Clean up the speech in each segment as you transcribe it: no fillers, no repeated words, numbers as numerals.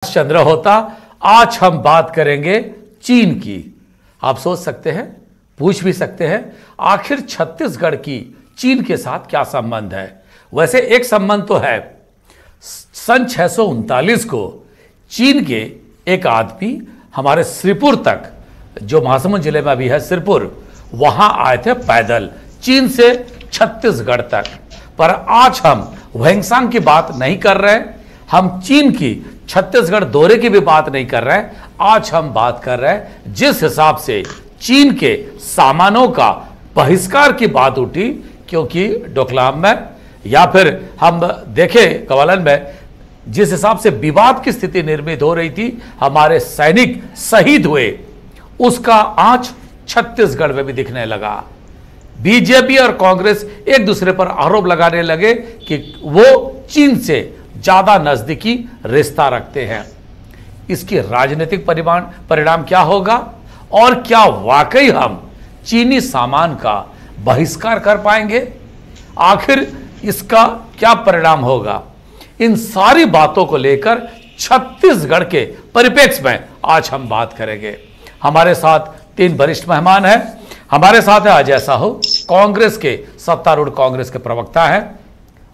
चंद्र होता। आज हम बात करेंगे चीन की। आप सोच सकते हैं, पूछ भी सकते हैं, आखिर छत्तीसगढ़ की चीन के साथ क्या संबंध है। वैसे एक संबंध तो है। सन 639 को चीन के एक आदमी हमारे श्रीपुर तक, जो महासमुंद जिले में अभी है श्रीपुर, वहां आए थे पैदल चीन से छत्तीसगढ़ तक। पर आज हम वैंगसांग की बात नहीं कर रहे, हम चीन की छत्तीसगढ़ दौरे की भी बात नहीं कर रहे हैं। आज हम बात कर रहे हैं जिस हिसाब से चीन के सामानों का बहिष्कार की बात उठी, क्योंकि डोकलाम में या फिर हम देखें कवालन में जिस हिसाब से विवाद की स्थिति निर्मित हो रही थी, हमारे सैनिक शहीद हुए, उसका आज छत्तीसगढ़ में भी दिखने लगा। बीजेपी और कांग्रेस एक दूसरे पर आरोप लगाने लगे कि वो चीन से ज्यादा नजदीकी रिश्ता रखते हैं। इसकी राजनीतिक परिणाम क्या होगा और क्या वाकई हम चीनी सामान का बहिष्कार कर पाएंगे? आखिर इसका क्या परिणाम होगा? इन सारी बातों को लेकर छत्तीसगढ़ के परिप्रेक्ष्य में आज हम बात करेंगे। हमारे साथ तीन वरिष्ठ मेहमान हैं। हमारे साथ है अजय साहू, कांग्रेस के सत्तारूढ़ कांग्रेस के प्रवक्ता हैं।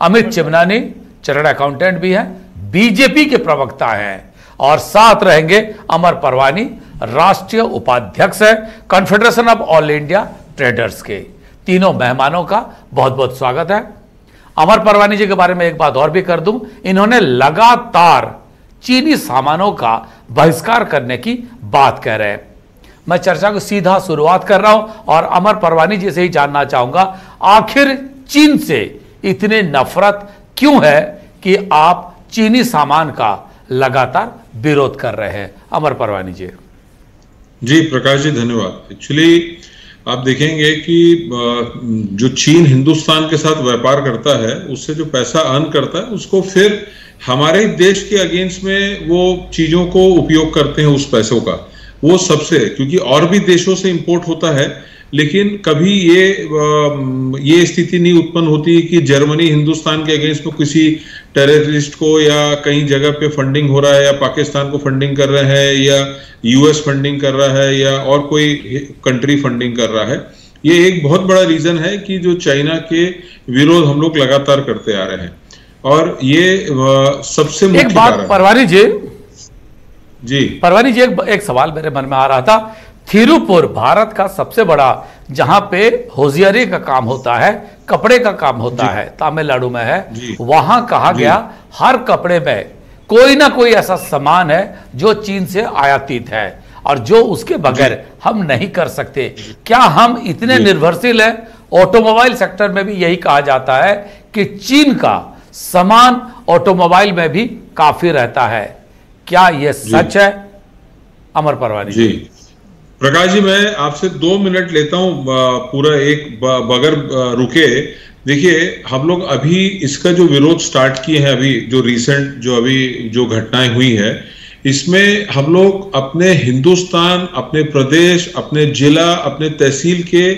अमित चिमनानी चार्टर्ड अकाउंटेंट भी हैं, बीजेपी के प्रवक्ता हैं। और साथ रहेंगे अमर परवानी, राष्ट्रीय उपाध्यक्ष है confederation of all India traders के। तीनों मेहमानों का बहुत बहुत स्वागत है। अमर परवानी जी के बारे में एक बात और भी कर दूं, इन्होंने लगातार चीनी सामानों का बहिष्कार करने की बात कह रहे हैं। मैं चर्चा को सीधा शुरुआत कर रहा हूं और अमर परवानी जी से ही जानना चाहूंगा, आखिर चीन से इतनी नफरत क्यों है कि आप चीनी सामान का लगातार विरोध कर रहे हैं? अमर परवानी जी। जी प्रकाश जी, धन्यवाद। एक्चुअली आप देखेंगे कि जो चीन हिंदुस्तान के साथ व्यापार करता है, उससे जो पैसा अर्न करता है, उसको फिर हमारे देश के अगेंस्ट में वो चीजों को उपयोग करते हैं। उस पैसों का वो सबसे, क्योंकि और भी देशों से इंपोर्ट होता है, लेकिन कभी ये स्थिति नहीं उत्पन्न होती कि जर्मनी हिंदुस्तान के अगेंस्ट में किसी टेररिस्ट को या कई जगह पे फंडिंग हो रहा है, या पाकिस्तान को फंडिंग कर रहे हैं, या यूएस फंडिंग कर रहा है, या और कोई कंट्री फंडिंग कर रहा है। ये एक बहुत बड़ा रीजन है कि जो चाइना के विरोध हम लोग लगातार करते आ रहे हैं। और ये सबसे मुख्य एक बात परवानी जी, परवानी जी, एक सवाल मेरे मन में आ रहा था। थिरुपुर भारत का सबसे बड़ा, जहां पे होजियरी का काम होता है, कपड़े का काम होता है, तमिलनाडु में है, वहां कहा गया हर कपड़े में कोई ना कोई ऐसा सामान है जो चीन से आयातित है और जो उसके बगैर हम नहीं कर सकते। क्या हम इतने निर्भरशील हैं? ऑटोमोबाइल सेक्टर में भी यही कहा जाता है कि चीन का सामान ऑटोमोबाइल में भी काफी रहता है। क्या यह सच है? अमर परवानी जी। प्रकाश जी, मैं आपसे 2 मिनट लेता हूं, पूरा एक बगैर रुके। देखिए, हम लोग अभी इसका जो विरोध स्टार्ट किए हैं, अभी जो रिसेंट जो घटनाएं हुई है, इसमें हम लोग अपने हिंदुस्तान, अपने प्रदेश, अपने जिला, अपने तहसील के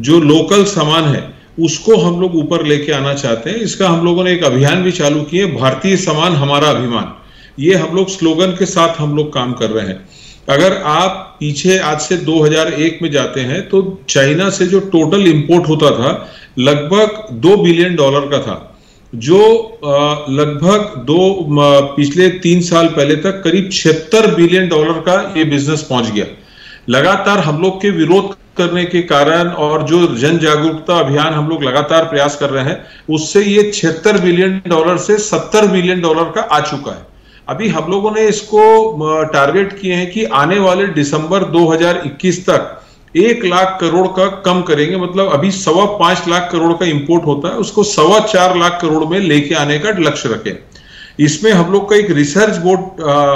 जो लोकल सामान है, उसको हम लोग ऊपर लेके आना चाहते हैं। इसका हम लोगों ने एक अभियान भी चालू किए, भारतीय सामान हमारा अभिमान। ये हम लोग स्लोगन के साथ हम लोग काम कर रहे हैं। अगर आप पीछे आज से 2001 में जाते हैं तो चाइना से जो टोटल इंपोर्ट होता था लगभग $2 बिलियन का था, जो लगभग पिछले 3 साल पहले तक करीब $76 बिलियन का ये बिजनेस पहुंच गया। लगातार हम लोग के विरोध करने के कारण और जो जन जागरूकता अभियान हम लोग लगातार प्रयास कर रहे हैं, उससे ये $76 बिलियन से $70 बिलियन का आ चुका है। अभी हम लोगों ने इसको टारगेट किए हैं कि आने वाले दिसंबर 2021 तक 1 लाख करोड़ का कम करेंगे। मतलब अभी 5.25 लाख करोड़ का इंपोर्ट होता है, उसको 4.25 लाख करोड़ में लेके आने का लक्ष्य रखें। इसमें हम लोग का एक रिसर्च बोर्ड,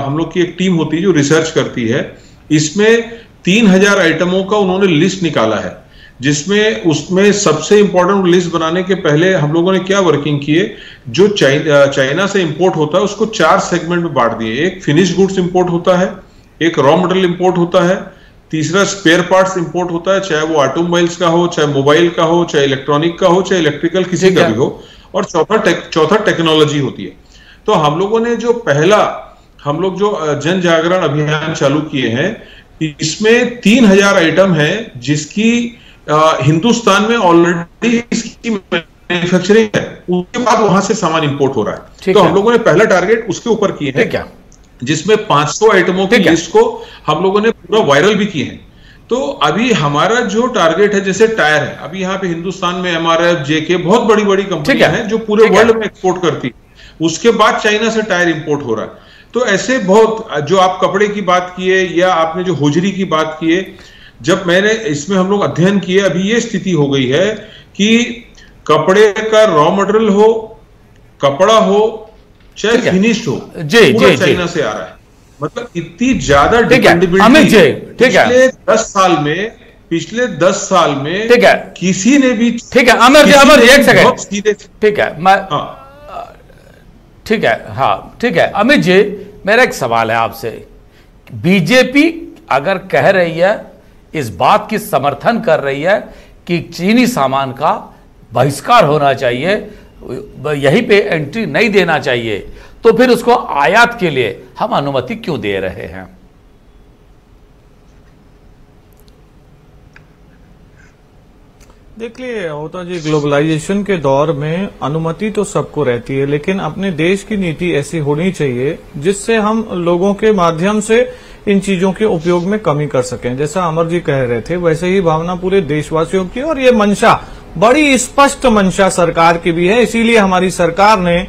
हम लोग की एक टीम होती है जो रिसर्च करती है। इसमें 3000 आइटमों का उन्होंने लिस्ट निकाला है, जिसमें उसमें सबसे इंपॉर्टेंट लिस्ट बनाने के पहले हम लोगों ने क्या वर्किंग किए, जो चाइना से इंपोर्ट होता है उसको 4 सेगमेंट में बांट दिए। एक फिनिश गुड्स इंपोर्ट होता है, एक रॉ मटेरियल इंपोर्ट होता है, तीसरा स्पेयर पार्ट्स इंपोर्ट होता है, चाहे वो ऑटोमोबाइल्स का हो, चाहे मोबाइल का हो, चाहे इलेक्ट्रॉनिक का हो, चाहे इलेक्ट्रिकल किसी का भी हो, और चौथा टेक्नोलॉजी होती है। तो हम लोगों ने जो पहला हम लोग जो जन जागरण अभियान चालू किए हैं, इसमें 3000 आइटम है जिसकी हिंदुस्तान में ऑलरेडी इसकी मैन्युफैक्चरिंग है, उसके बाद वहां से सामान इंपोर्ट हो रहा है। तो हम लोगों ने पहला टारगेट उसके ऊपर किए हैं क्या, जिसमें 500 आइटमों की लिस्ट को हम लोगों ने पूरा वायरल भी किए हैं। तो अभी हमारा जो टारगेट है, जैसे टायर है, अभी यहाँ पे हिंदुस्तान में MRF, JK बहुत बड़ी बड़ी कंपनियां हैं जो पूरे वर्ल्ड में एक्सपोर्ट करती है। उसके बाद चाइना से टायर इंपोर्ट हो रहा है। तो ऐसे बहुत, जो आप कपड़े की बात किए या आपने जो होजरी की बात किए, जब मैंने इसमें हम लोग अध्ययन किए, अभी ये स्थिति हो गई है कि कपड़े का रॉ मटेरियल हो, कपड़ा हो, चाहे फिनिश्ड हो, पूरा चाइना से आ रहा है। मतलब इतनी ज्यादा डिपेंडेबिलिटी पिछले 10 साल में किसी ने भी, ठीक है अमर जी एक सेकंड, ठीक है मैं, ठीक है, हाँ ठीक है अमित जी, मेरा एक सवाल है आपसे। बीजेपी अगर कह रही है, इस बात की समर्थन कर रही है कि चीनी सामान का बहिष्कार होना चाहिए, यहीं पे एंट्री नहीं देना चाहिए, तो फिर उसको आयात के लिए हम अनुमति क्यों दे रहे हैं? देखिए होता जी, ग्लोबलाइजेशन के दौर में अनुमति तो सबको रहती है, लेकिन अपने देश की नीति ऐसी होनी चाहिए जिससे हम लोगों के माध्यम से इन चीजों के उपयोग में कमी कर सकें। जैसा अमर जी कह रहे थे, वैसे ही भावना पूरे देशवासियों की, और ये मंशा बड़ी स्पष्ट मंशा सरकार की भी है। इसीलिए हमारी सरकार ने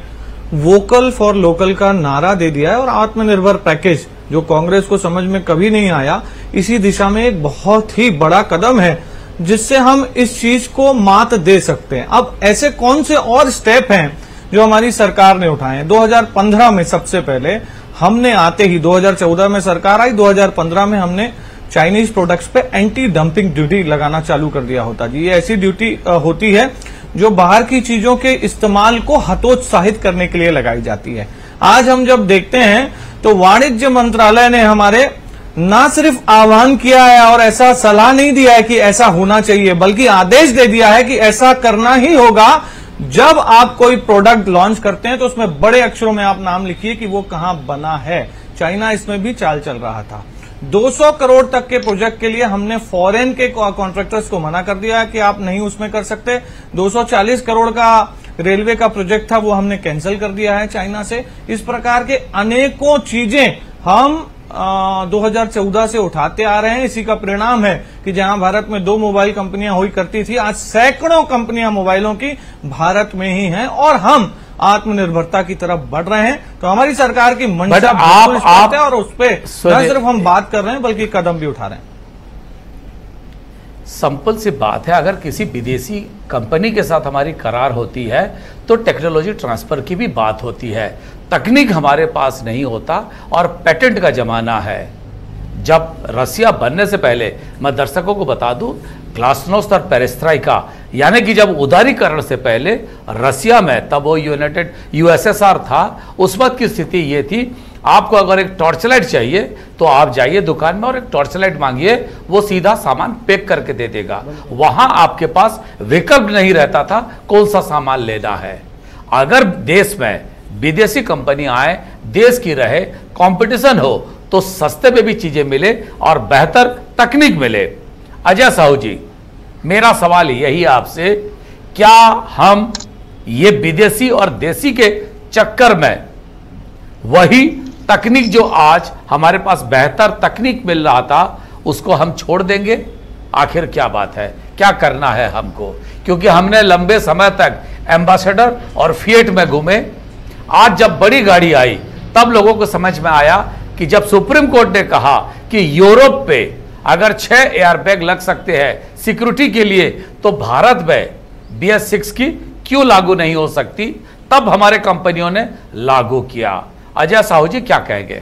वोकल फॉर लोकल का नारा दे दिया है, और आत्मनिर्भर पैकेज जो कांग्रेस को समझ में कभी नहीं आया, इसी दिशा में एक बहुत ही बड़ा कदम है जिससे हम इस चीज को मात दे सकते हैं। अब ऐसे कौन से और स्टेप हैं जो हमारी सरकार ने उठाए हैं? 2015 में सबसे पहले हमने आते ही, 2014 में सरकार आई, 2015 में हमने चाइनीज प्रोडक्ट्स पे एंटी डंपिंग ड्यूटी लगाना चालू कर दिया होता जी। ये ऐसी ड्यूटी होती है जो बाहर की चीजों के इस्तेमाल को हतोत्साहित करने के लिए लगाई जाती है। आज हम जब देखते हैं तो वाणिज्य मंत्रालय ने हमारे ना सिर्फ आह्वान किया है और ऐसा सलाह नहीं दिया है कि ऐसा होना चाहिए, बल्कि आदेश दे दिया है कि ऐसा करना ही होगा। जब आप कोई प्रोडक्ट लॉन्च करते हैं तो उसमें बड़े अक्षरों में आप नाम लिखिए कि वो कहां बना है। चाइना इसमें भी चाल चल रहा था। 200 करोड़ तक के प्रोजेक्ट के लिए हमने फॉरेन के कॉन्ट्रैक्टर्स को मना कर दिया कि आप नहीं उसमें कर सकते। 240 करोड़ का रेलवे का प्रोजेक्ट था, वो हमने कैंसिल कर दिया है चाइना से। इस प्रकार के अनेकों चीजें हम 2014 से उठाते आ रहे हैं। इसी का परिणाम है कि जहां भारत में 2 मोबाइल कंपनियां हुई करती थी, आज सैकड़ों कंपनियां मोबाइलों की भारत में ही हैं, और हम आत्मनिर्भरता की तरफ बढ़ रहे हैं। तो हमारी सरकार की मंशा आप है, और उस पर न सिर्फ हम बात कर रहे हैं बल्कि कदम भी उठा रहे हैं। सिंपल सी बात है, अगर किसी विदेशी कंपनी के साथ हमारी करार होती है तो टेक्नोलॉजी ट्रांसफर की भी बात होती है। तकनीक हमारे पास नहीं होता और पेटेंट का जमाना है। जब रसिया बनने से पहले, मैं दर्शकों को बता दूं, ग्लासनोस्ट और पेरेस्ट्राइका, यानी कि जब उदारीकरण से पहले रसिया में, तब वो USSR था, उस वक्त की स्थिति ये थी, आपको अगर एक टॉर्च लाइट चाहिए तो आप जाइए दुकान में और एक टॉर्च लाइट मांगिए, वो सीधा सामान पैक करके दे देगा। वहां आपके पास विकल्प नहीं रहता था कौन सा सामान लेना है। अगर देश में विदेशी कंपनी आए, देश की रहे, कंपटीशन हो, तो सस्ते में भी चीजें मिले और बेहतर तकनीक मिले। अजय साहू जी, मेरा सवाल यही आपसे, क्या हम ये विदेशी और देसी के चक्कर में वही तकनीक जो आज हमारे पास बेहतर तकनीक मिल रहा था, उसको हम छोड़ देंगे? आखिर क्या बात है, क्या करना है हमको? क्योंकि हमने लंबे समय तक एम्बेसडर और फिएट में घूमे। आज जब बड़ी गाड़ी आई तब लोगों को समझ में आया कि जब सुप्रीम कोर्ट ने कहा कि यूरोप पे अगर 6 एयरबैग लग सकते हैं सिक्योरिटी के लिए, तो भारत में BS6 की क्यों लागू नहीं हो सकती, तब हमारे कंपनियों ने लागू किया। अजय साहू जी क्या कहेंगे?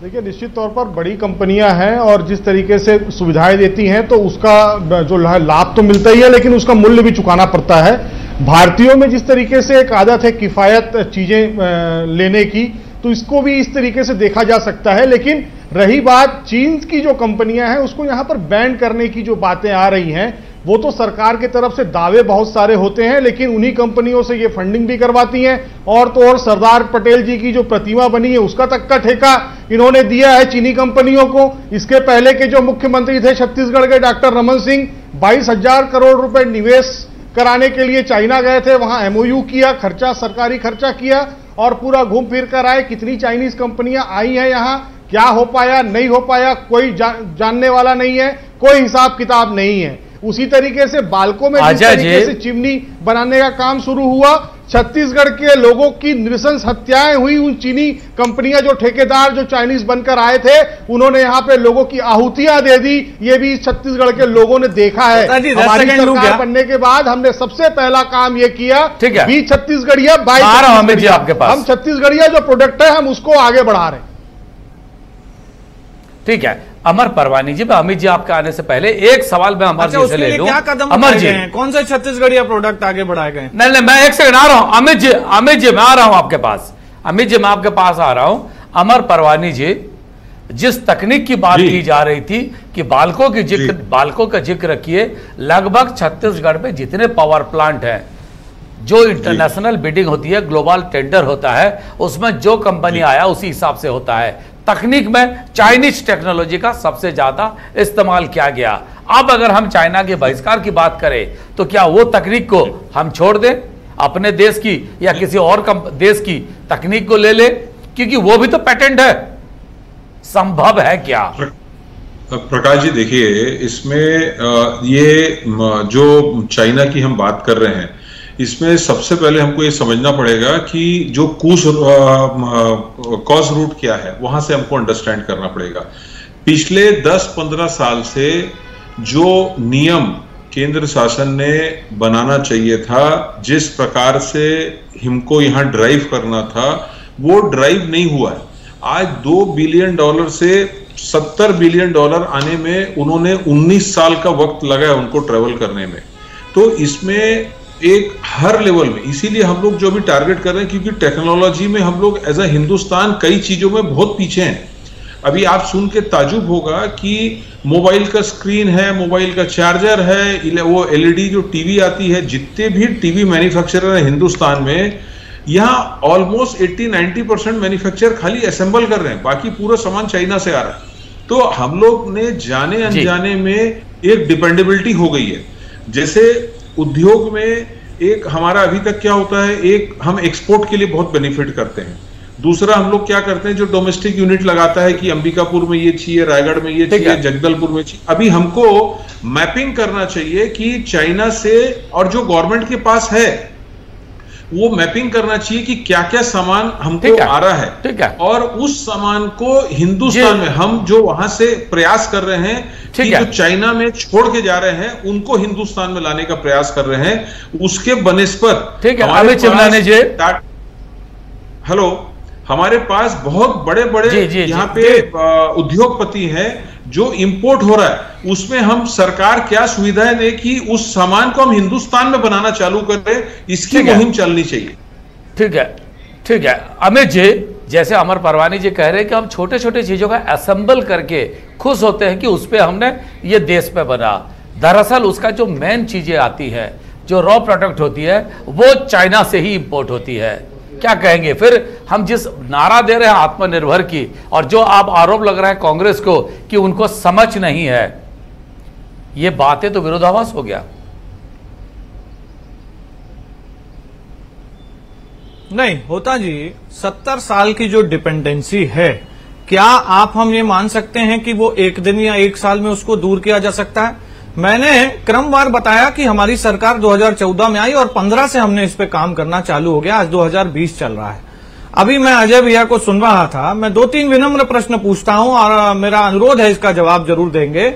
देखिए, निश्चित तौर पर बड़ी कंपनियां हैं और जिस तरीके से सुविधाएं देती हैं तो उसका जो लाभ तो मिलता ही है, लेकिन उसका मूल्य भी चुकाना पड़ता है। भारतीयों में जिस तरीके से एक आदत है किफायत चीजें लेने की, तो इसको भी इस तरीके से देखा जा सकता है। लेकिन रही बात चीन की जो कंपनियां हैं, उसको यहां पर बैन करने की जो बातें आ रही हैं, वो तो सरकार की तरफ से दावे बहुत सारे होते हैं, लेकिन उन्हीं कंपनियों से ये फंडिंग भी करवाती हैं। और तो और सरदार पटेल जी की जो प्रतिमा बनी है उसका तक का ठेका इन्होंने दिया है चीनी कंपनियों को। इसके पहले के जो मुख्यमंत्री थे छत्तीसगढ़ के डॉक्टर रमन सिंह 22,000 करोड़ रुपए निवेश कराने के लिए चाइना गए थे, वहां एमओयू किया, खर्चा सरकारी खर्चा किया और पूरा घूम फिर कर आए। कितनी चाइनीज कंपनियां आई हैं यहां, क्या हो पाया नहीं हो पाया कोई जानने वाला नहीं है, कोई हिसाब किताब नहीं है। उसी तरीके से बालको में जिस तरीके से चिमनी बनाने का काम शुरू हुआ, छत्तीसगढ़ के लोगों की नृशंस हत्याएं हुई। उन चीनी कंपनियां जो ठेकेदार जो चाइनीज बनकर आए थे उन्होंने यहां पे लोगों की आहुतियां दे दी, ये भी छत्तीसगढ़ के लोगों ने देखा है। हमारी सरकार बनने के बाद हमने सबसे पहला काम ये किया, भी छत्तीसगढ़िया बाई आपके पास हम छत्तीसगढ़िया जो प्रोडक्ट है हम उसको आगे बढ़ा रहे हैं। ठीक है अमर परवानी जी, मैं अमित जी आपके आने से पहले एक सवाल मैं अमर जी से ले लूं। क्या कदम अमर जी कौन से छत्तीसगढ़िया प्रोडक्ट आगे बढ़ाए गए? नहीं मैं एक सेकंड आ रहा हूं। अमित जी मैं आ रहा हूं आपके पास। अमित जी मैं आपके पास आ रहा हूं। अमर परवानी जी, जिस तकनीक की बात की जा रही थी कि बालकों का जिक्र किए, लगभग छत्तीसगढ़ में जितने पावर प्लांट हैं, जो इंटरनेशनल बिडिंग होती है, ग्लोबल टेंडर होता है, उसमें जो कंपनी आया उसी हिसाब से होता है। तकनीक में चाइनीज टेक्नोलॉजी का सबसे ज्यादा इस्तेमाल किया गया। अब अगर हम चाइना के बहिष्कार की बात करें तो क्या वो तकनीक को हम छोड़ दें, अपने देश की या किसी और देश की तकनीक को ले ले, क्योंकि वो भी तो पेटेंट है, संभव है क्या? प्रकाश जी देखिए, इसमें ये जो चाइना की हम बात कर रहे हैं, इसमें सबसे पहले हमको ये समझना पड़ेगा कि जो कॉज रूट क्या है, वहां से हमको अंडरस्टैंड करना पड़ेगा। पिछले 10-15 साल से जो नियम केंद्र शासन ने बनाना चाहिए था, जिस प्रकार से हमको यहां ड्राइव करना था, वो ड्राइव नहीं हुआ है। आज $2 बिलियन से $70 बिलियन आने में उन्होंने 19 साल का वक्त लगाया उनको ट्रेवल करने में। तो इसमें एक हर लेवल में, इसीलिए हम लोग जो भी टारगेट कर रहे हैं, क्योंकि टेक्नोलॉजी में हम लोग एज अ हिंदुस्तान कई चीजों में बहुत पीछे हैं। अभी आप सुन के ताजुब होगा कि मोबाइल का स्क्रीन है, मोबाइल का चार्जर है, वो एलईडी जो टीवी आती है, जितने भी टीवी मैन्युफैक्चरर है हिंदुस्तान में, यहाँ ऑलमोस्ट 80-90% मैन्युफैक्चर खाली असेंबल कर रहे हैं, बाकी पूरा सामान चाइना से आ रहा है। तो हम लोग ने जाने अनजाने में एक डिपेंडेबिलिटी हो गई है। जैसे उद्योग में एक हमारा अभी तक क्या होता है, एक हम एक्सपोर्ट के लिए बहुत बेनिफिट करते हैं, दूसरा हम लोग क्या करते हैं, जो डोमेस्टिक यूनिट लगाता है कि अंबिकापुर में ये चाहिए, रायगढ़ में ये चाहिए, जगदलपुर में चाहिए। अभी हमको मैपिंग करना चाहिए कि चाइना से, और जो गवर्नमेंट के पास है वो मैपिंग करना चाहिए कि क्या क्या सामान हमको आ रहा है, ठीक है, और उस सामान को हिंदुस्तान में हम जो वहां से प्रयास कर रहे हैं कि जो चाइना में छोड़ के जा रहे हैं उनको हिंदुस्तान में लाने का प्रयास कर रहे हैं, उसके बनिस्पत ठीक है। हेलो, हमारे पास बहुत बड़े बड़े यहाँ पे उद्योगपति हैं, जो इंपोर्ट हो रहा है उसमें हम सरकार क्या सुविधाएं दे कि उस सामान को हम हिंदुस्तान में बनाना चालू करें, इसकी मुहिम चलनी चाहिए। ठीक है अमित जी, जैसे अमर परवानी जी कह रहे हैं कि हम छोटे छोटे चीजों का असेंबल करके खुश होते हैं कि उस पे हमने ये देश पे बना, दरअसल उसका जो मेन चीजें आती है, जो रॉ प्रोडक्ट होती है, वो चाइना से ही इंपोर्ट होती है। क्या कहेंगे फिर हम जिस नारा दे रहे हैं आत्मनिर्भर की, और जो आप आरोप लग रहा है कांग्रेस को कि उनको समझ नहीं है, ये बातें तो विरोधाभास हो गया। नहीं होता जी, 70 साल की जो डिपेंडेंसी है, क्या आप हम ये मान सकते हैं कि वो एक दिन या एक साल में उसको दूर किया जा सकता है? मैंने क्रमवार बताया कि हमारी सरकार 2014 में आई और 15 से हमने इस पे काम करना चालू हो गया, आज 2020 चल रहा है। अभी मैं अजय भैया को सुन रहा था, मैं 2-3 विनम्र प्रश्न पूछता हूं और मेरा अनुरोध है, इसका जवाब जरूर देंगे।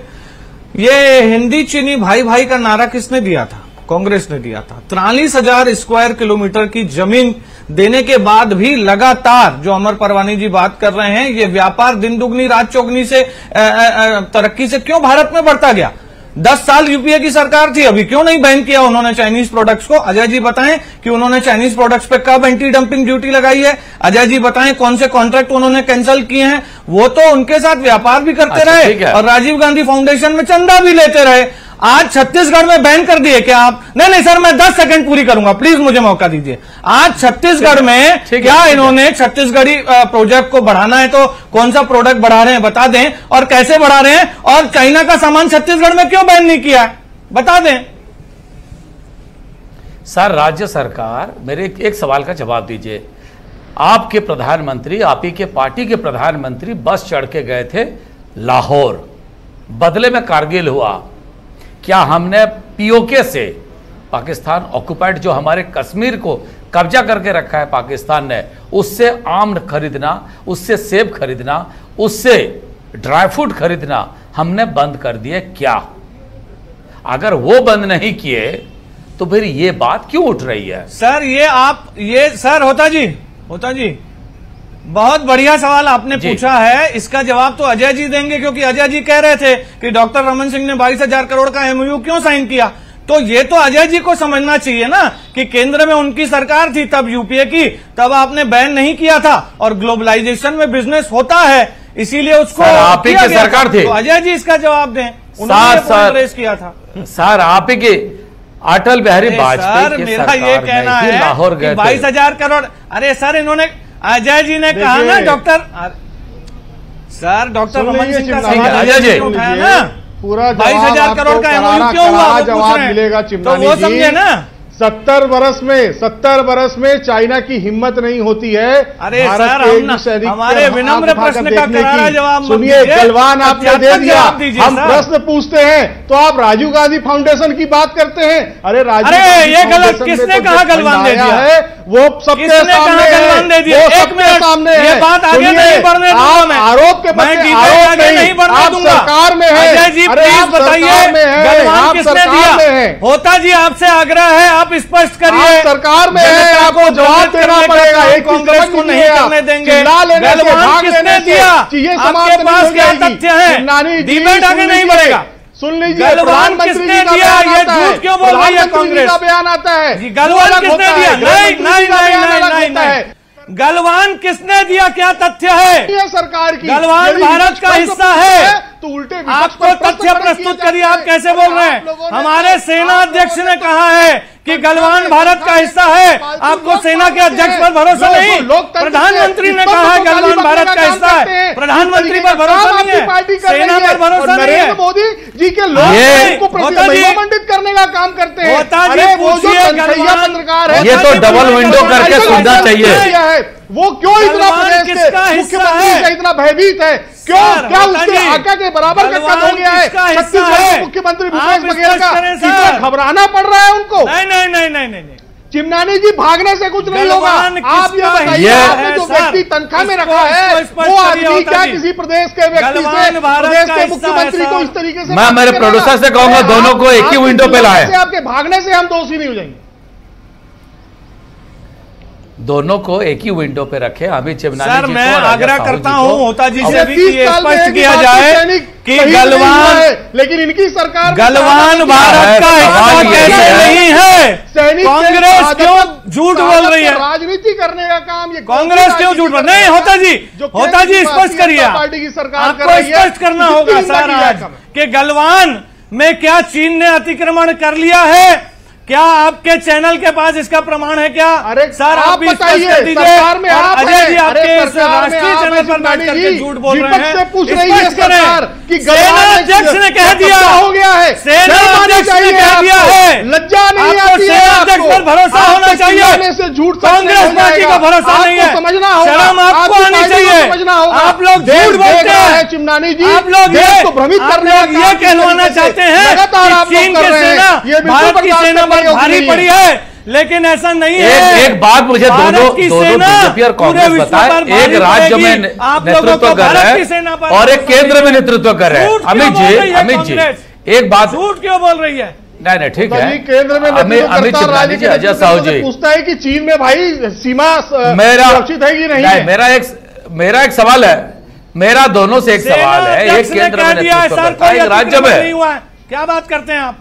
ये हिंदी चीनी भाई भाई का नारा किसने दिया था? कांग्रेस ने दिया था। 43,000 स्क्वायर किलोमीटर की जमीन देने के बाद भी लगातार जो अमर परवानी जी बात कर रहे हैं, ये व्यापार दिन दुगनी रात चौगनी से तरक्की से क्यों भारत में बढ़ता गया? 10 साल यूपीए की सरकार थी, अभी क्यों नहीं बैन किया उन्होंने चाइनीज प्रोडक्ट्स को? अजय जी बताएं कि उन्होंने चाइनीज प्रोडक्ट्स पे कब एंटी डंपिंग ड्यूटी लगाई है? अजय जी बताएं कौन से कॉन्ट्रैक्ट उन्होंने कैंसिल किए हैं? वो तो उनके साथ व्यापार भी करते रहे और राजीव गांधी फाउंडेशन में चंदा भी लेते रहे। आज छत्तीसगढ़ में बैन कर दिए क्या आप? नहीं सर, मैं 10 सेकंड पूरी करूंगा, प्लीज मुझे मौका दीजिए। आज छत्तीसगढ़ में क्या इन्होंने छत्तीसगढ़ी प्रोजेक्ट को बढ़ाना है तो कौन सा प्रोडक्ट बढ़ा रहे हैं बता दें, और कैसे बढ़ा रहे हैं, और चाइना का सामान छत्तीसगढ़ में क्यों बैन नहीं किया है बता दें। सर राज्य सरकार, मेरे एक सवाल का जवाब दीजिए। आपके प्रधानमंत्री, आप ही के पार्टी के प्रधानमंत्री बस चढ़ के गए थे लाहौर, बदले में कारगिल हुआ। क्या हमने पीओके से, पाकिस्तान ऑक्युपाइड जो हमारे कश्मीर को कब्जा करके रखा है पाकिस्तान ने, उससे आम खरीदना, उससे सेब खरीदना, उससे ड्राई फ्रूट खरीदना हमने बंद कर दिए क्या? अगर वो बंद नहीं किए तो फिर ये बात क्यों उठ रही है? सर सर होता जी बहुत बढ़िया सवाल आपने पूछा है। इसका जवाब तो अजय जी देंगे, क्योंकि अजय जी कह रहे थे कि डॉक्टर रमन सिंह ने 22,000 करोड़ का एमओयू क्यों साइन किया। तो ये तो अजय जी को समझना चाहिए ना कि केंद्र में उनकी सरकार थी तब, यूपीए की, तब आपने बैन नहीं किया था, और ग्लोबलाइजेशन में बिजनेस होता है इसीलिए उसको आप ही की सरकार थी। तो अजय जी इसका जवाब दें, उन्होंने रेस किया था। सर आप ही की अटल बिहारी वाजपेयी की मेरा ये कहना है लाहौर गए 22,000 करोड़। अरे सर इन्होंने, अजय जी ने कहा ना डॉक्टर रमन सिंह का सवाल अजय जी उठाया ना, पूरा 22,000 करोड़ का एमओयू क्यों हुआ जवाब मिलेगा चिमनानी वो समझे ना। 70 बरस में चाइना की हिम्मत नहीं होती है। अरे सर हमारे विनम्र प्रश्न का करारा जवाब सुनिए, गलवान आपने दे दिया, हम प्रश्न पूछते हैं तो आप राजीव गांधी फाउंडेशन की बात करते हैं। अरे ये गलत, किसने कहा गलवान दे दिया है? वो सबके सामने गलवान दे दिया, एक मिनट सामने ये बात आगे नहीं बढ़ने दूंगा मैं, आरोप के आगे नहीं बढ़ने दूंगा। सरकार में है, अजय जी प्लीज बताइए गलवान किसने दिया? होता जी आपसे आग्रह है, आप स्पष्ट करिए। सरकार में है, आपको जवाब देना पड़ेगा। एक कांग्रेस को नहीं करने देंगे। गलवान किसने दिया? आपके पास क्या तथ्य है? डिबेट आगे नहीं बढ़ेगा। सुन लीजिए, गलवान किसने दिया? ये झूठ क्यों बोल रही है कांग्रेस? बयान आता है गलवान किसने दिया? नहीं, गलवान किसने दिया? क्या तथ्य है? सरकार की गलवान भारत का हिस्सा है तो उल्टे आपको तथ्य प्रस्तुत करिए। आप कैसे बोल रहे हैं? हमारे सेना अध्यक्ष ने कहा है कि गलवान भारत का हिस्सा है। आपको सेना के अध्यक्ष पर भरोसा नहीं? प्रधानमंत्री ने कहा है गलवान भारत का हिस्सा है, प्रधानमंत्री पर भरोसा नहीं है, सेना पर भरोसा नहीं है। नरेंद्र मोदी जी के लोग प्रतिबंधित करने का काम करते हैं। अरे वो जो पत्रकार है, ये तो डबल विंडो करके सुनना चाहिए। वो क्यों इतना प्रदेश के मुख्यमंत्री से इतना भयभीत है? क्यों? क्या उसके आका के बराबर का कद हो गया है छत्तीसगढ़ के मुख्यमंत्री भूपेश बघेल का? इतना घबराना पड़ रहा है उनको? नहीं। चिमनानी जी, भागने से कुछ नहीं होगा। आप ये बताइए, आपने जो व्यक्ति तनख्वाह में रखा है वो आदमी क्या किसी प्रदेश के व्यक्ति से, प्रदेश के मुख्यमंत्री को इस तरीके से? मैं मेरे प्रोड्यूसर से कहूंगा दोनों को एक ही विंडो पे लाए। आपके भागने से हम दोषी नहीं हो जाएंगे। दोनों को एक ही विंडो पे रखे। अभी चिमनानी सर जी मैं को, आग्रह करता हूं होता जी से भी कि स्पष्ट किया जाए कि गलवान, लेकिन इनकी सरकार गलवान भारत का हिस्सा कैसे नहीं है? कांग्रेस क्यों झूठ बोल रही है? राजनीति करने का काम ये कांग्रेस क्यों झूठ बोल? नहीं होता जी स्पष्ट करिए, पार्टी की सरकार आपको स्पष्ट करना होगा सर आज कि गलवान में क्या चीन ने अतिक्रमण कर लिया है? क्या आपके चैनल के पास इसका प्रमाण है क्या? अरे सर आप भी स्पष्ट कर दीजिए। अजय जी आपके राष्ट्रीय चैनल पर बैठ करके झूठ बोल रहे हैं, स्पष्ट करें कि सेना अध्यक्ष ने कह दिया हो गया है, सेना अध्यक्ष ने कह दिया है, लज्जा नहीं आती है? सेना अध्यक्ष पर भरोसा होना चाहिए, से झूठ कांग्रेस पार्टी का भरोसा नहीं है, समझना होगा, शर्म आपको आनी चाहिए। आप लोग झूठ बोलते हैं चिमनानी जी, आप लोग ये कहलवाना चाहते हैं कि चीन की सेना भारत की सेना भारी पड़ी है, लेकिन ऐसा नहीं है। एक बात मुझे दोनों बीजेपी और कांग्रेस बताए, एक राज्य में नेतृत्व कर रहे हैं और एक केंद्र में नेतृत्व कर रहे हैं। अमित जी एक बात, झूठ क्यों बोल रही है? नहीं ठीक है, केंद्र में अमित चिमनानी जी, अजय साहू जी पूछता है कि चीन में भाई सीमा सुरक्षित है कि नहीं? मेरा एक सवाल है, मेरा दोनों से एक सवाल है। एक केंद्र में नेतृत्व करता है, एक राज्य में। क्या बात करते हैं आप?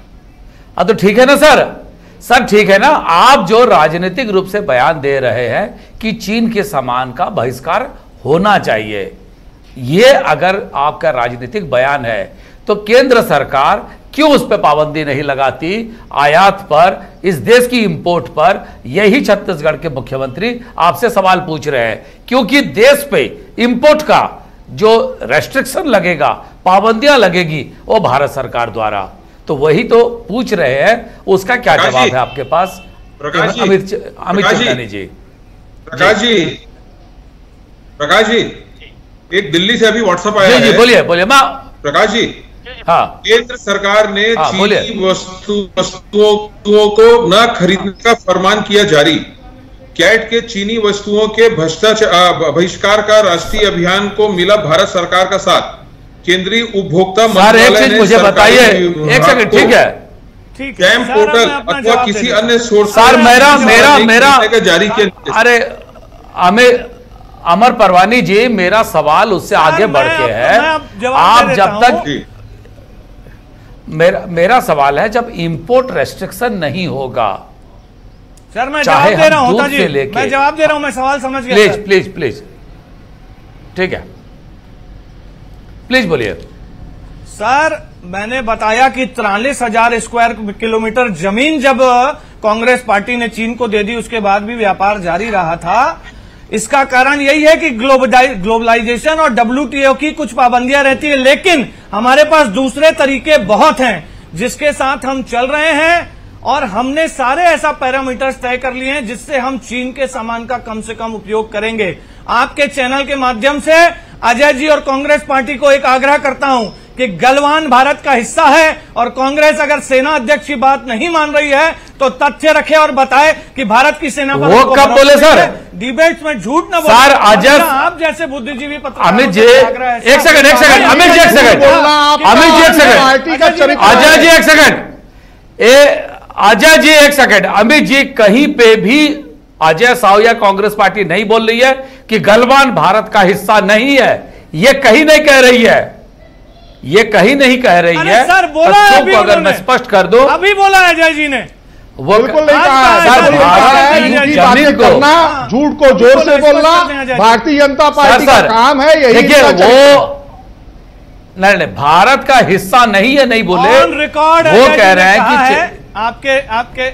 तो ठीक है ना सर ठीक है ना। आप जो राजनीतिक रूप से बयान दे रहे हैं कि चीन के सामान का बहिष्कार होना चाहिए, ये अगर आपका राजनीतिक बयान है तो केंद्र सरकार क्यों उस पर पाबंदी नहीं लगाती आयात पर, इस देश की इंपोर्ट पर? यही छत्तीसगढ़ के मुख्यमंत्री आपसे सवाल पूछ रहे हैं, क्योंकि देश पे इंपोर्ट का जो रेस्ट्रिक्शन लगेगा, पाबंदियां लगेगी, वो भारत सरकार द्वारा। तो वही तो पूछ रहे हैं, उसका क्या जवाब है आपके पास? अमित चिमनानी जी। प्रकाश जी, एक दिल्ली से अभी व्हाट्सएप आया जी, है। बोलिए बोलिए। प्रकाश जी, हाँ, केंद्र सरकार ने चीनी वस्तुओं को न खरीदने का फरमान किया जारी। कैट के चीनी वस्तुओं के बहिष्कार का राष्ट्रीय अभियान को मिला भारत सरकार का साथ। केंद्रीय उपभोक्ता मंत्रालय ने मुझे बताइए, एक सेकंड, ठीक है, कैम पोर्टल अथवा किसी अन्य सोर्स सर मेरा जारी किया। अरे अमर परवानी जी, मेरा सवाल उससे आगे बढ़ के है। आप जब तक मेरा सवाल है, जब इंपोर्ट रेस्ट्रिक्शन नहीं होगा, सर मैं जवाब दे रहा हूं, मैं जवाब दे रहा हूं, मैं सवाल समझ गया। प्लीज प्लीज प्लीज, ठीक है, प्लीज बोलिए। सर मैंने बताया कि 43,000 स्क्वायर किलोमीटर जमीन जब कांग्रेस पार्टी ने चीन को दे दी, उसके बाद भी व्यापार जारी रहा था। इसका कारण यही है कि ग्लोबलाइजेशन और WTO की कुछ पाबंदियां रहती है, लेकिन हमारे पास दूसरे तरीके बहुत हैं जिसके साथ हम चल रहे हैं, और हमने सारे ऐसा पैरामीटर्स तय कर लिए हैं जिससे हम चीन के सामान का कम से कम उपयोग करेंगे। आपके चैनल के माध्यम से अजय जी और कांग्रेस पार्टी को एक आग्रह करता हूं कि गलवान भारत का हिस्सा है, और कांग्रेस अगर सेना अध्यक्ष की बात नहीं मान रही है तो तथ्य रखे और बताए कि भारत की सेना पर वो कब बोले सर? डिबेट्स में झूठ न बोले। सर अजय, आप जैसे बुद्धिजीवी पत्रकार, अमित जी एक सेकंड, अमित जी एक सेकंड, अजय जी एक सेकंड, अजय जी एक सेकंड, अमित जी कहीं पे भी अजय साहू या कांग्रेस पार्टी नहीं बोल रही है कि गलवान भारत का हिस्सा नहीं है। ये कहीं नहीं कह रही है, ये कहीं नहीं कह रही है। सर बोला है अभी, अगर मैं स्पष्ट कर दूं, अभी बोला है अजय जी ने, वो बिल्कुल नहीं कहा है। बातें करना, झूठ को जोर से बोलना भारतीय जनता पार्टी का काम है। यही देखिए, वो नहीं, भारत का हिस्सा नहीं है, नहीं बोले, रिकॉर्ड वो कह रहे हैं कि आपके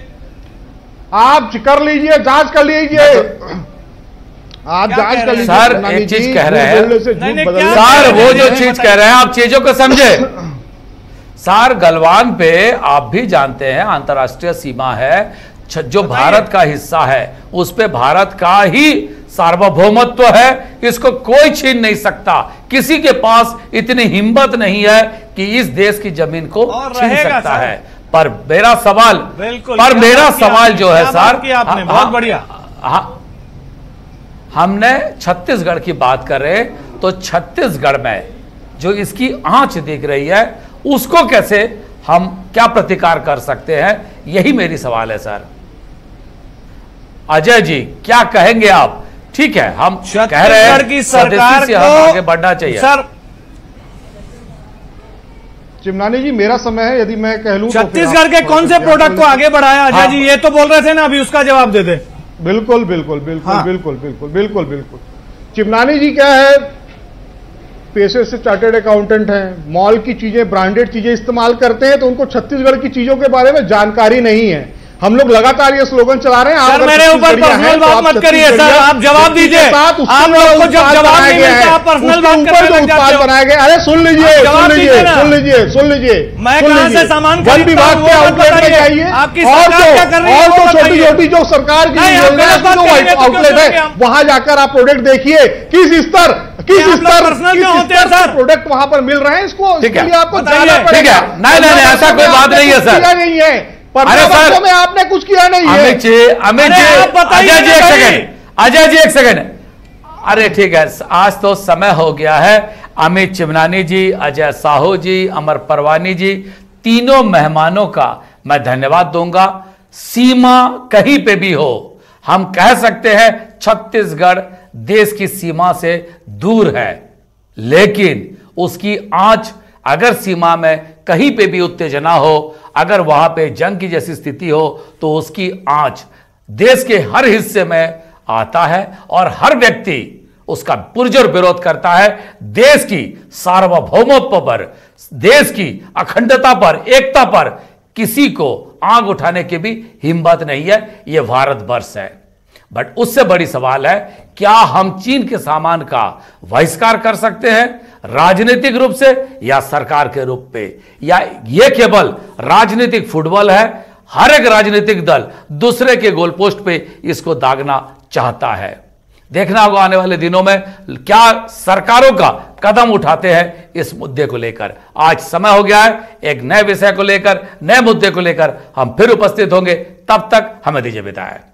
आप कर लीजिए, जांच कर लीजिए, आप जांच कर लीजिए। सर एक चीज कह रहे हैं सर, वो जो चीज कह रहे हैं आप चीजों को समझे। सर गलवान पे आप भी जानते हैं अंतर्राष्ट्रीय सीमा है, जो भारत का हिस्सा है उस पे भारत का ही सार्वभौमत्व है, इसको कोई छीन नहीं सकता। किसी के पास इतनी हिम्मत नहीं है कि इस देश की जमीन को छीन सकता है। पर मेरा सवाल, जो है सर, बहुत बढ़िया, हमने छत्तीसगढ़ की बात कर रहे, तो छत्तीसगढ़ में जो इसकी आंच दिख रही है उसको कैसे हम क्या प्रतिकार कर सकते हैं, यही मेरी सवाल है सर। अजय जी क्या कहेंगे आप? ठीक है, हम कह रहे हैं की सरकार को आगे बढ़ना चाहिए। सर चिमनानी जी मेरा समय है, यदि मैं कह लूं छत्तीसगढ़ के कौन से प्रोडक्ट को आगे बढ़ाया? अजय जी ये तो बोल रहे थे ना, अभी उसका जवाब दे दे। बिल्कुल बिल्कुल बिल्कुल हाँ। बिल्कुल बिल्कुल बिल्कुल बिल्कुल। चिमनानी जी क्या है, पेशे से चार्टर्ड अकाउंटेंट हैं, मॉल की चीजें, ब्रांडेड चीजें इस्तेमाल करते हैं, तो उनको छत्तीसगढ़ की चीजों के बारे में जानकारी नहीं है। हम लोग लगातार ये स्लोगन चला रहे हैं। सर मेरे ऊपर पर्सनल बात मत करिए सर, आप जवाब दीजिए। आप लोग को जब जवाब नहीं मिलता आप पर्सनल बात करने लग जाते हो। बनाए गए, अरे सुन लीजिए, मैं कहां से सामान वन विभाग के आउटलेट में जाइए, आपकी सरकार क्या कर रही है, और तो छोटी छोटी जो सरकार की आउटलेट है वहां जाकर आप प्रोडक्ट देखिए, किस स्तर प्रोडक्ट वहां पर मिल रहे हैं। इसको आपको जाना पड़ेगा। नहीं, ऐसा कोई बात नहीं है सर, नहीं है। अरे सर में आपने कुछ किया नहीं है। अमित जी अजय जी एक सेकंड, अरे ठीक है, आज तो समय हो गया है। अमित चिमनानी जी, अजय साहू जी, अमर परवानी जी, तीनों मेहमानों का मैं धन्यवाद दूंगा। सीमा कहीं पे भी हो, हम कह सकते हैं छत्तीसगढ़ देश की सीमा से दूर है, लेकिन उसकी आंच अगर सीमा में कहीं पे भी उत्तेजना हो, अगर वहां पे जंग की जैसी स्थिति हो, तो उसकी आंच देश के हर हिस्से में आता है और हर व्यक्ति उसका पुरजोर विरोध करता है। देश की सार्वभौमत्व पर, देश की अखंडता पर, एकता पर किसी को आंख उठाने की भी हिम्मत नहीं है। यह भारतवर्ष है। बट उससे बड़ी सवाल है, क्या हम चीन के सामान का बहिष्कार कर सकते हैं राजनीतिक रूप से या सरकार के रूप पे, या यह केवल राजनीतिक फुटबॉल है? हर एक राजनीतिक दल दूसरे के गोल पोस्ट पे इसको दागना चाहता है। देखना होगा आने वाले दिनों में क्या सरकारों का कदम उठाते हैं इस मुद्दे को लेकर। आज समय हो गया है, एक नए विषय को लेकर, नए मुद्दे को लेकर हम फिर उपस्थित होंगे। तब तक हमें दीजिए विदाई।